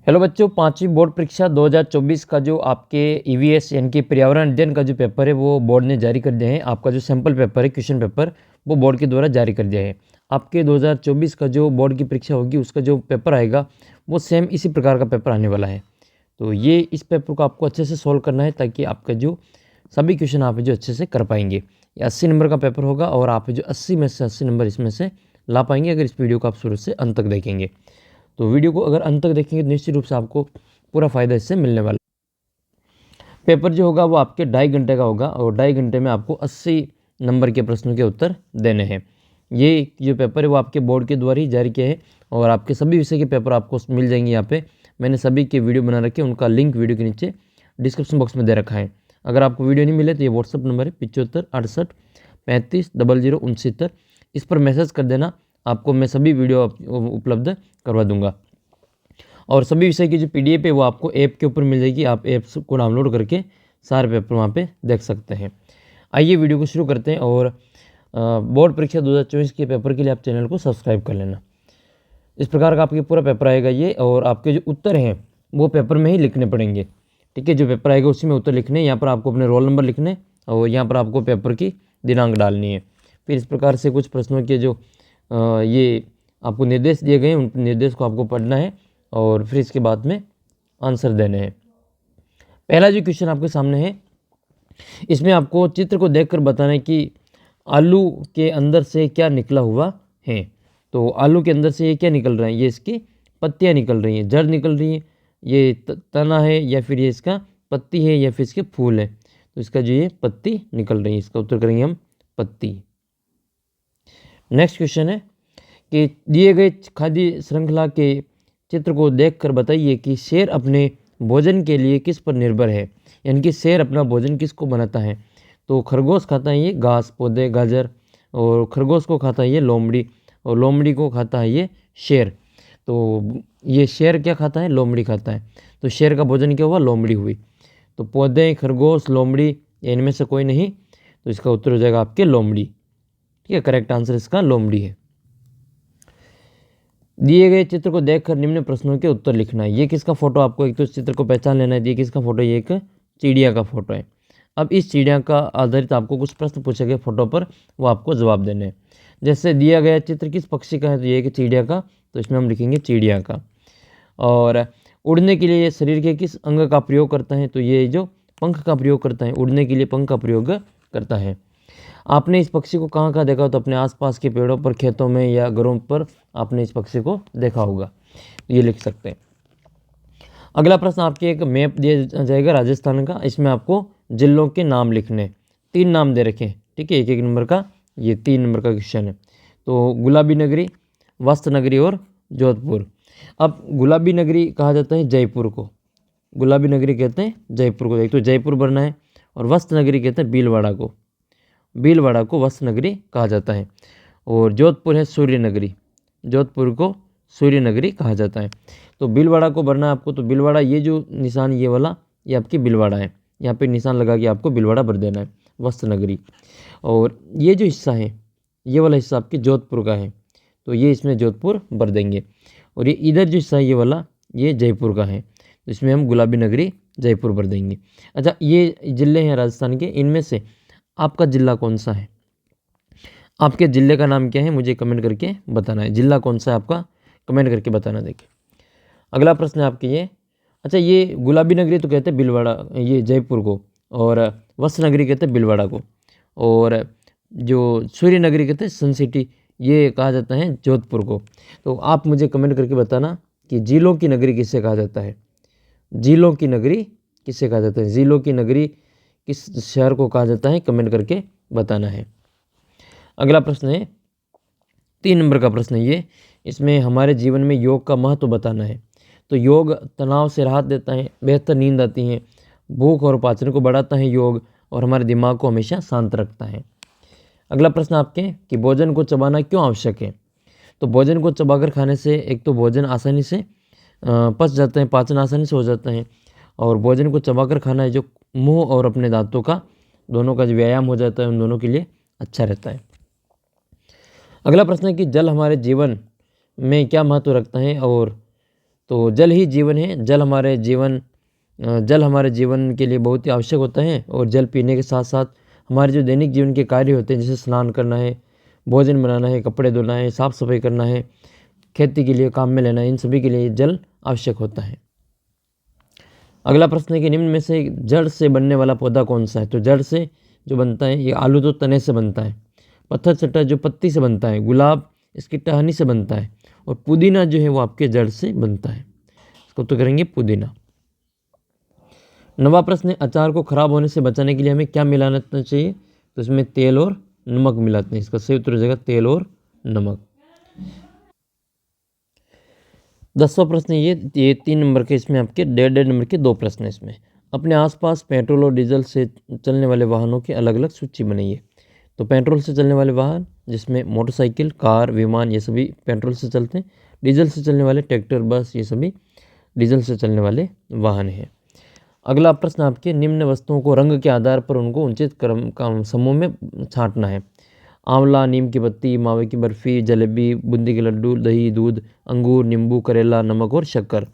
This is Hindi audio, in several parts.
हेलो बच्चों, पांचवी बोर्ड परीक्षा 2024 का जो आपके ईवीएस यानी कि पर्यावरण अध्ययन का जो पेपर है वो बोर्ड ने जारी कर दिया है। आपका जो सैम्पल पेपर है, क्वेश्चन पेपर, वो बोर्ड के द्वारा जारी कर दिया है। आपके 2024 का जो बोर्ड की परीक्षा होगी उसका जो पेपर आएगा वो सेम इसी प्रकार का पेपर आने वाला है। तो ये इस पेपर को आपको अच्छे से सोल्व करना है ताकि आपका जो सभी क्वेश्चन आप जो अच्छे से कर पाएंगे। ये 80 नंबर का पेपर होगा और आप जो 80 में से 80 नंबर इसमें से ला पाएंगे अगर इस वीडियो को आप शुरू से अंत तक देखेंगे। तो वीडियो को अगर अंत तक देखेंगे तो निश्चित रूप से आपको पूरा फ़ायदा इससे मिलने वाला। पेपर जो होगा वो आपके 2.5 घंटे का होगा और 2.5 घंटे में आपको 80 नंबर के प्रश्नों के उत्तर देने हैं। ये जो पेपर है वो आपके बोर्ड के द्वारा ही जारी किया है और आपके सभी विषय के पेपर आपको मिल जाएंगे। यहाँ पे मैंने सभी के वीडियो बना रखे हैं, उनका लिंक वीडियो के नीचे डिस्क्रिप्शन बॉक्स में दे रखा है। अगर आपको वीडियो नहीं मिले तो ये व्हाट्सअप नंबर है 75 68 35 00 69, इस पर मैसेज कर देना, आपको मैं सभी वीडियो उपलब्ध करवा दूंगा। और सभी विषय की जो पीडीएफ है वो आपको ऐप के ऊपर मिल जाएगी, आप ऐप को डाउनलोड करके सारे पेपर वहाँ पे देख सकते हैं। आइए वीडियो को शुरू करते हैं और बोर्ड परीक्षा 2024 के पेपर के लिए आप चैनल को सब्सक्राइब कर लेना। इस प्रकार का आपके पूरा पेपर आएगा ये, और आपके जो उत्तर हैं वो पेपर में ही लिखने पड़ेंगे। ठीक है, जो पेपर आएगा उसी में उत्तर लिखने, यहाँ पर आपको अपने रोल नंबर लिखने और यहाँ पर आपको पेपर की दिनांक डालनी है। फिर इस प्रकार से कुछ प्रश्नों के जो ये आपको निर्देश दिए गए हैं उन निर्देश को आपको पढ़ना है और फिर इसके बाद में आंसर देने हैं। पहला जो क्वेश्चन आपके सामने है इसमें आपको चित्र को देखकर बताना है कि आलू के अंदर से क्या निकला हुआ है। तो आलू के अंदर से ये क्या निकल रहा है, ये इसकी पत्तियां निकल रही हैं, जड़ निकल रही है, ये तना है या फिर ये इसका पत्ती है या फिर इसके फूल है। तो इसका जो ये पत्ती निकल रही है, इसका उत्तर करेंगे हम पत्ती। नेक्स्ट क्वेश्चन है कि दिए गए खाद्य श्रृंखला के चित्र को देखकर बताइए कि शेर अपने भोजन के लिए किस पर निर्भर है, यानी कि शेर अपना भोजन किसको बनाता है। तो खरगोश खाता है ये घास पौधे गाजर, और खरगोश को खाता है ये लोमड़ी, और लोमड़ी को खाता है ये शेर। तो ये शेर क्या खाता है, लोमड़ी खाता है। तो शेर का भोजन क्या हुआ, लोमड़ी हुई। तो पौधे खरगोश लोमड़ी इनमें से कोई नहीं, तो इसका उत्तर हो जाएगा आपके लोमड़ी। ठीक है, करेक्ट आंसर इसका लोमड़ी है। दिए गए चित्र को देखकर निम्न प्रश्नों के उत्तर लिखना है। ये किसका फोटो, आपको एक तो इस चित्र को पहचान लेना है। ये किसका फोटो, ये एक चिड़िया का फोटो है। अब इस चिड़िया का आधारित आपको कुछ प्रश्न पूछे गए फोटो पर, वो आपको जवाब देने हैं। जैसे दिया गया चित्र किस पक्षी का है, तो ये एक चिड़िया का, तो इसमें हम लिखेंगे चिड़िया का। और उड़ने के लिए ये शरीर के किस अंग का प्रयोग करता है, तो ये जो पंख का प्रयोग करता है, उड़ने के लिए पंख का प्रयोग करता है। आपने इस पक्षी को कहाँ कहाँ देखा हो, तो अपने आसपास के पेड़ों पर, खेतों में या घरों पर आपने इस पक्षी को देखा होगा, ये लिख सकते हैं। अगला प्रश्न आपके एक मैप दिया जाएगा राजस्थान का, इसमें आपको जिलों के नाम लिखने, 3 नाम दे रखे हैं। ठीक है, एक एक नंबर का, ये 3 नंबर का क्वेश्चन है। तो गुलाबी नगरी, वस्त्र नगरी और जोधपुर। अब गुलाबी नगरी कहा जाता है जयपुर को, गुलाबी नगरी कहते हैं जयपुर को, एक तो जयपुर बनना है, और वस्त्र नगरी कहते हैं भीलवाड़ा को, भीलवाड़ा को वस्त्र नगरी कहा जाता है। और जोधपुर है सूर्य नगरी, जोधपुर को सूर्य नगरी कहा जाता है। तो भीलवाड़ा को भरना है आपको, तो भीलवाड़ा ये जो निशान ये वाला ये आपकी भीलवाड़ा है, यहाँ पे निशान लगा के आपको भीलवाड़ा भर देना है, वस्त्र नगरी। और ये जो हिस्सा है ये वाला हिस्सा आपके जोधपुर का है, तो ये इसमें जोधपुर भर देंगे। और ये इधर जो हिस्सा है ये वाला ये जयपुर का है, तो इसमें हम गुलाबी नगरी जयपुर भर देंगे। अच्छा, ये जिले हैं राजस्थान के, इनमें से आपका जिला कौन सा है, आपके ज़िले का नाम क्या है, मुझे कमेंट करके बताना है। ज़िला कौन सा है आपका, कमेंट करके बताना। देखिए अगला प्रश्न है आपके ये, अच्छा ये गुलाबी नगरी तो कहते हैं भीलवाड़ा, ये जयपुर को, और वस्त्र नगरी कहते हैं भीलवाड़ा को, और जो सूर्य नगरी कहते हैं सन सिटी, ये कहा जाता है जोधपुर को। तो आप मुझे कमेंट करके बताना कि जिलों की नगरी किससे कहा जाता है, जिलों की नगरी किससे कहा जाता है, जिलों की नगरी किस शहर को कहा जाता है, कमेंट करके बताना है। अगला प्रश्न है 3 नंबर का प्रश्न है ये, इसमें हमारे जीवन में योग का महत्व बताना है। तो योग तनाव से राहत देता है, बेहतर नींद आती है, भूख और पाचन को बढ़ाता है योग, और हमारे दिमाग को हमेशा शांत रखता है। अगला प्रश्न आपके कि भोजन को चबाना क्यों आवश्यक है। तो भोजन को चबाकर खाने से एक तो भोजन आसानी से पच जाता है, पाचन आसानी से हो जाता है, और भोजन को चबाकर खाना है जो मुंह और अपने दांतों का दोनों का जो व्यायाम हो जाता है, उन दोनों के लिए अच्छा रहता है। अगला प्रश्न है कि जल हमारे जीवन में क्या महत्व रखता है, और तो जल ही जीवन है। जल हमारे जीवन के लिए बहुत ही आवश्यक होता है। और जल पीने के साथ साथ हमारे जो दैनिक जीवन के कार्य होते हैं, जैसे स्नान करना है, भोजन बनाना है, कपड़े धोना है, साफ़ सफाई करना है, खेती के लिए काम में लेना है, इन सभी के लिए जल आवश्यक होता है। अगला प्रश्न है कि निम्न में से जड़ से बनने वाला पौधा कौन सा है। तो जड़ से जो बनता है, ये आलू तो तने से बनता है, पत्थर चट्टा जो पत्ती से बनता है, गुलाब इसकी टहनी से बनता है, और पुदीना जो है वो आपके जड़ से बनता है। इसको तो करेंगे पुदीना। नवा प्रश्न है, अचार को खराब होने से बचाने के लिए हमें क्या मिलाना चाहिए। तो इसमें तेल और नमक मिलाते हैं। इसका सही उत्तर हो जाएगा तेल और नमक। 10वां प्रश्न ये 3 नंबर के, इसमें आपके 1.5 नंबर के 2 प्रश्न हैं। इसमें अपने आसपास पेट्रोल और डीजल से चलने वाले वाहनों की अलग अलग सूची बनाइए। तो पेट्रोल से चलने वाले वाहन जिसमें मोटरसाइकिल, कार, विमान ये सभी पेट्रोल से चलते हैं। डीजल से चलने वाले ट्रैक्टर, बस ये सभी डीजल से चलने वाले वाहन हैं। अगला प्रश्न आपके, निम्न वस्तुओं को रंग के आधार पर उनको उचित क्रम का समूह में छांटना है। आंवला, नीम की पत्ती, मावे की बर्फ़ी, जलेबी, बूंदी के लड्डू, दही, दूध, अंगूर, नींबू, करेला, नमक और शक्कर।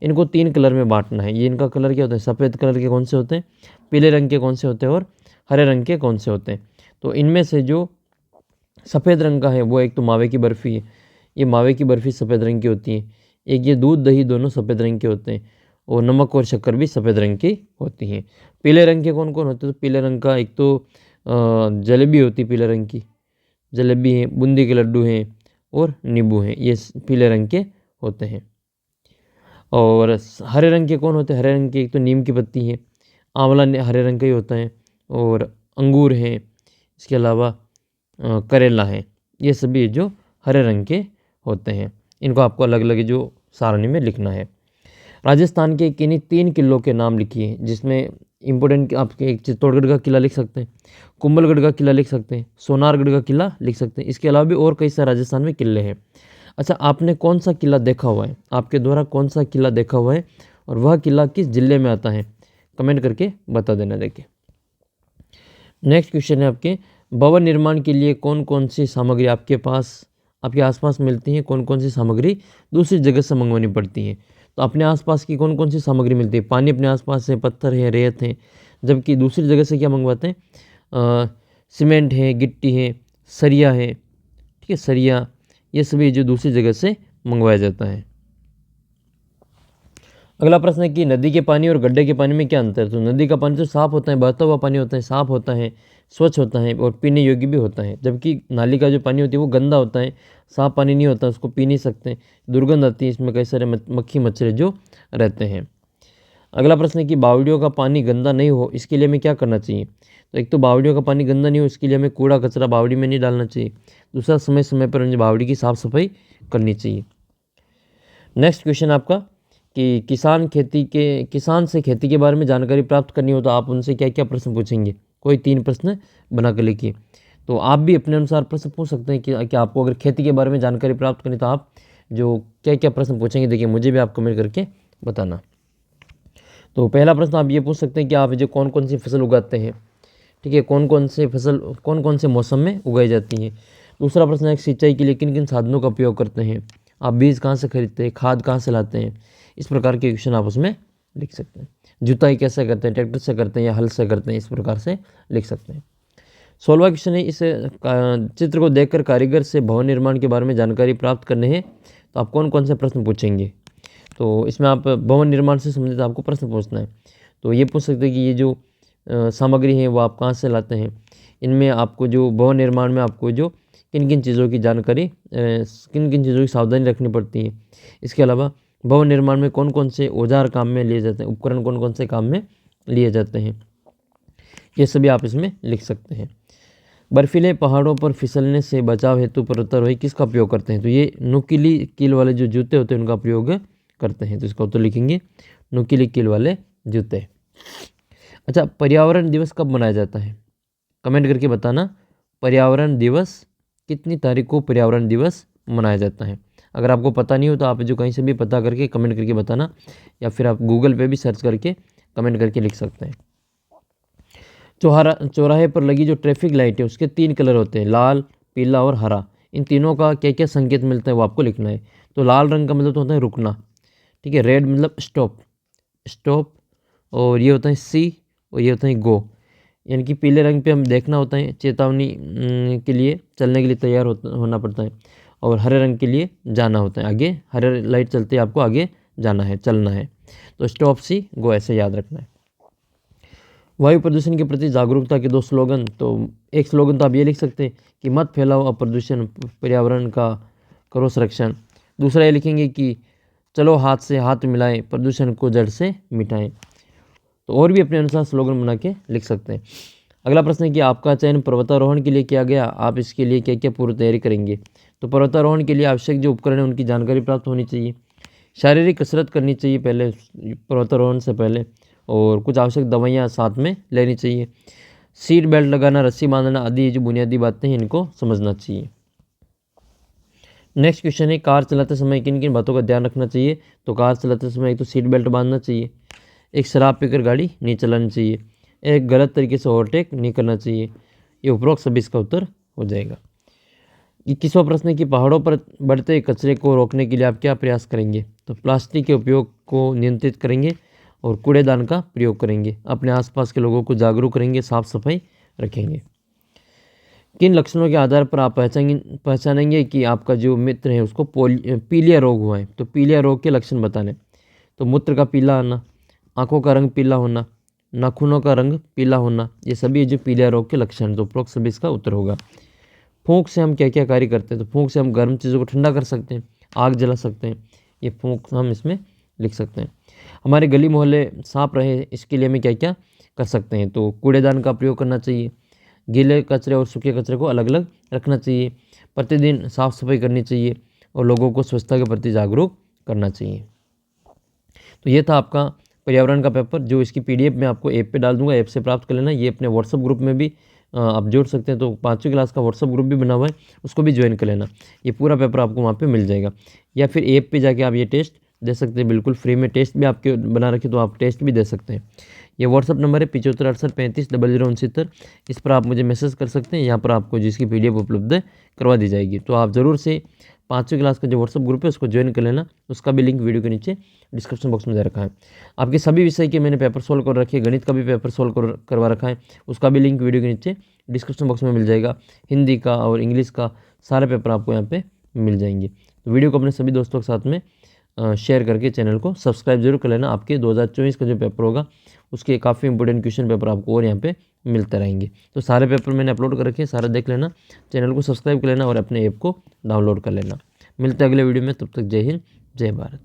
इनको 3 कलर में बांटना है। ये इनका कलर क्या होता है, सफ़ेद कलर के कौन से होते हैं, पीले रंग के कौन से होते हैं, और हरे रंग के कौन से होते हैं। तो इनमें से जो सफ़ेद रंग का है वो एक तो मावे की बर्फ़ी है। ये मावे की बर्फ़ी सफ़ेद रंग की होती है। एक ये दूध, दही दोनों सफ़ेद रंग के होते हैं, और नमक और शक्कर भी सफ़ेद रंग की होती हैं। पीले रंग के कौन कौन होते हैं। तो पीले रंग का एक तो जलेबी होती है, पीले रंग की जलेबी है, बूंदी के लड्डू हैं, और नींबू हैं, ये पीले रंग के होते हैं। और हरे रंग के कौन होते हैं। हरे रंग के एक तो नीम की पत्ती है, आंवला हरे रंग का ही होता है, और अंगूर हैं, इसके अलावा करेला है, ये सभी जो हरे रंग के होते हैं। इनको आपको अलग अलग जो सारणी में लिखना है। राजस्थान के किन्हीं 3 किलों के नाम लिखिए, जिसमें इंपॉर्टेंट आपके एक चित्तौड़गढ़ का किला लिख सकते हैं, कुंभलगढ़ का किला लिख सकते हैं, सोनारगढ़ का किला लिख सकते हैं। इसके अलावा भी और कई सारे राजस्थान में किले हैं। अच्छा, आपने कौन सा किला देखा हुआ है, आपके द्वारा कौन सा किला देखा हुआ है, और वह किला किस जिले में आता है, कमेंट करके बता देना। देखिए नेक्स्ट क्वेश्चन है आपके, भवन निर्माण के लिए कौन कौन सी सामग्री आपके आसपास मिलती है, कौन कौन सी सामग्री दूसरी जगह से मंगवानी पड़ती है। तो अपने आसपास की कौन कौन सी सामग्री मिलती है। पानी अपने आसपास है, पत्थर है, रेत है, जबकि दूसरी जगह से क्या मंगवाते हैं, सीमेंट है, गिट्टी है, सरिया है, ठीक है, सरिया, ये सभी जो दूसरी जगह से मंगवाया जाता है। अगला प्रश्न है कि नदी के पानी और गड्ढे के पानी में क्या अंतर है। तो नदी का पानी तो साफ़ होता है, बहता हुआ पानी होता है, साफ़ होता है, स्वच्छ होता है, और पीने योग्य भी होता है। जबकि नाली का जो पानी होती है वो गंदा होता है, साफ़ पानी नहीं होता, उसको पी नहीं सकते, दुर्गंध आती है, इसमें कई सारे मक्खी मच्छर जो रहते हैं। अगला प्रश्न है कि बावड़ियों का पानी गंदा नहीं हो, इसके लिए हमें क्या करना चाहिए। तो एक तो बावड़ियों का पानी गंदा नहीं हो, इसके लिए हमें कूड़ा कचरा बावड़ी में नहीं डालना चाहिए। दूसरा, समय समय पर उन बावड़ी की साफ़ सफाई करनी चाहिए। नेक्स्ट क्वेश्चन आपका कि किसान से खेती के बारे में जानकारी प्राप्त करनी हो तो आप उनसे क्या क्या प्रश्न पूछेंगे। कोई 3 प्रश्न बना कर लिखिए। तो आप भी अपने अनुसार प्रश्न पूछ सकते हैं कि आपको अगर खेती के बारे में जानकारी प्राप्त करनी तो आप जो क्या क्या प्रश्न पूछेंगे, देखिए मुझे भी आप कमेंट करके बताना। तो पहला प्रश्न आप ये पूछ सकते हैं कि आप जो कौन कौन सी फसल उगाते हैं, ठीक है, कौन कौन से मौसम में उगाई जाती हैं। दूसरा प्रश्न है सिंचाई के लिए किन किन साधनों का उपयोग करते हैं, आप बीज कहाँ से खरीदते हैं, खाद कहाँ से लाते हैं। इस प्रकार के क्वेश्चन आप उसमें लिख सकते हैं। जुताई कैसे करते हैं, ट्रैक्टर से करते हैं या हल से करते हैं, इस प्रकार से लिख सकते हैं। 16वां क्वेश्चन है, इस चित्र को देखकर कारीगर से भवन निर्माण के बारे में जानकारी प्राप्त करने हैं तो आप कौन कौन से प्रश्न पूछेंगे। तो इसमें आप भवन निर्माण से संबंधित आपको प्रश्न पूछना है। तो ये पूछ सकते हैं कि ये जो सामग्री है वो आप कहाँ से लाते हैं। इनमें आपको जो भवन निर्माण में आपको जो किन किन चीज़ों की जानकारी, किन किन चीज़ों की सावधानी रखनी पड़ती है। इसके अलावा भवन निर्माण में कौन कौन से औजार काम में लिए जाते हैं, उपकरण कौन कौन से काम में लिए जाते हैं, ये सभी आप इसमें लिख सकते हैं। बर्फीले पहाड़ों पर फिसलने से बचाव हेतु पर्वतारोही किसका उपयोग करते हैं। तो ये नुकीली कील वाले जो जूते होते हैं उनका उपयोग करते हैं। तो इसका उत्तर लिखेंगे नुकीली कील वाले जूते। अच्छा, पर्यावरण दिवस कब मनाया जाता है, कमेंट करके बताना। पर्यावरण दिवस कितनी तारीख को पर्यावरण दिवस मनाया जाता है। अगर आपको पता नहीं हो तो आप जो कहीं से भी पता करके कमेंट करके बताना, या फिर आप गूगल पे भी सर्च करके कमेंट करके लिख सकते हैं। चौराहे पर लगी जो ट्रैफिक लाइट है उसके 3 कलर होते हैं, लाल, पीला और हरा। इन तीनों का क्या क्या संकेत मिलता है वो आपको लिखना है। तो लाल रंग का मतलब तो होता है रुकना, ठीक है। रेड मतलब स्टॉप, स्टॉप, और ये होता है सी, और ये होता है गो। यानी कि पीले रंग पे हम देखना होता है, चेतावनी के लिए, चलने के लिए तैयार होना पड़ता है। और हरे रंग के लिए जाना होता है आगे, हरे लाइट चलते आपको आगे जाना है, चलना है। तो स्टॉप सी गो ऐसे याद रखना है। वायु प्रदूषण के प्रति जागरूकता के 2 स्लोगन। तो एक स्लोगन तो आप ये लिख सकते हैं कि मत फैलाओ अप्रदूषण, पर्यावरण का करो संरक्षण। दूसरा ये लिखेंगे कि चलो हाथ से हाथ मिलाएं, प्रदूषण को जड़ से मिटाएं। तो और भी अपने अनुसार स्लोगन बना के लिख सकते हैं। अगला प्रश्न है कि आपका चयन पर्वतारोहण के लिए किया गया, आप इसके लिए क्या क्या पूर्व तैयारी करेंगे। तो पर्वतारोहण के लिए आवश्यक जो उपकरण है उनकी जानकारी प्राप्त होनी चाहिए, शारीरिक कसरत करनी चाहिए पहले पर्वतारोहण से पहले, और कुछ आवश्यक दवाइयाँ साथ में लेनी चाहिए। सीट बेल्ट लगाना, रस्सी बांधना आदि जो बुनियादी बातें हैं इनको समझना चाहिए। नेक्स्ट क्वेश्चन है कार चलाते समय किन किन बातों का ध्यान रखना चाहिए। तो कार चलाते समय एक तो सीट बेल्ट बांधना चाहिए, एक शराब पीकर गाड़ी नहीं चलानी चाहिए, एक गलत तरीके से ओवरटेक नहीं करना चाहिए। ये उपरोक्त सभी इसका उत्तर हो जाएगा। 21वां प्रश्न है कि पहाड़ों पर बढ़ते कचरे को रोकने के लिए आप क्या प्रयास करेंगे। तो प्लास्टिक के उपयोग को नियंत्रित करेंगे और कूड़ेदान का प्रयोग करेंगे, अपने आसपास के लोगों को जागरूक करेंगे, साफ सफाई रखेंगे। किन लक्षणों के आधार पर आप पहचानेंगे कि आपका जो मित्र है उसको पीलिया रोग हुआ है। तो पीलिया रोग के लक्षण बताने, तो मूत्र का पीला आना, आंखों का रंग पीला होना, नाखूनों का रंग पीला होना, ये सभी जो पीलिया रोग के लक्षण, तो उपरोक्त सभी इसका उत्तर होगा। फूंक से हम क्या क्या कार्य करते हैं। तो फूंक से हम गर्म चीज़ों को ठंडा कर सकते हैं, आग जला सकते हैं, ये फूंक हम इसमें लिख सकते हैं। हमारे गली मोहल्ले साफ रहे इसके लिए हमें क्या क्या कर सकते हैं। तो कूड़ेदान का प्रयोग करना चाहिए, गीले कचरे और सूखे कचरे को अलग अलग रखना चाहिए, प्रतिदिन साफ सफाई करनी चाहिए, और लोगों को स्वच्छता के प्रति जागरूक करना चाहिए। तो ये था आपका पर्यावरण का पेपर, जो इसकी PDF मैं आपको ऐप पे डाल दूंगा, ऐप से प्राप्त कर लेना। ये अपने व्हाट्सअप ग्रुप में भी आप जोड़ सकते हैं। तो 5वीं क्लास का व्हाट्सअप ग्रुप भी बना हुआ है, उसको भी ज्वाइन कर लेना। ये पूरा पेपर आपको वहाँ पे मिल जाएगा, या फिर ऐप पे जाके आप ये टेस्ट दे सकते हैं, बिल्कुल फ्री में टेस्ट भी आपके बना रखे, तो आप टेस्ट भी दे सकते हैं। ये व्हाट्सअप नंबर है 7568350069। इस पर आप मुझे मैसेज कर सकते हैं, यहाँ पर आपको जिसकी PDF उपलब्ध करवा दी जाएगी। तो आप ज़रूर से 5वीं क्लास का जो व्हाट्सअप ग्रुप है उसको ज्वाइन कर लेना, उसका भी लिंक वीडियो के नीचे डिस्क्रिप्शन बॉक्स में दे रखा है। आपके सभी विषय के मैंने पेपर सोल्व कर रखे हैं, गणित का भी पेपर सोल्व करवा रखा है, उसका भी लिंक वीडियो के नीचे डिस्क्रिप्शन बॉक्स में मिल जाएगा। हिंदी का और इंग्लिश का सारे पेपर आपको यहाँ पे मिल जाएंगे। तो वीडियो को अपने सभी दोस्तों के साथ में शेयर करके चैनल को सब्सक्राइब जरूर कर लेना। आपके 2024 का जो पेपर होगा उसके काफ़ी इंपॉर्टेंट क्वेश्चन पेपर आपको और यहाँ पे मिलते रहेंगे। तो सारे पेपर मैंने अपलोड कर रखे हैं, सारा देख लेना, चैनल को सब्सक्राइब कर लेना और अपने ऐप को डाउनलोड कर लेना। मिलते हैं अगले वीडियो में, तब तक जय हिंद, जय भारत।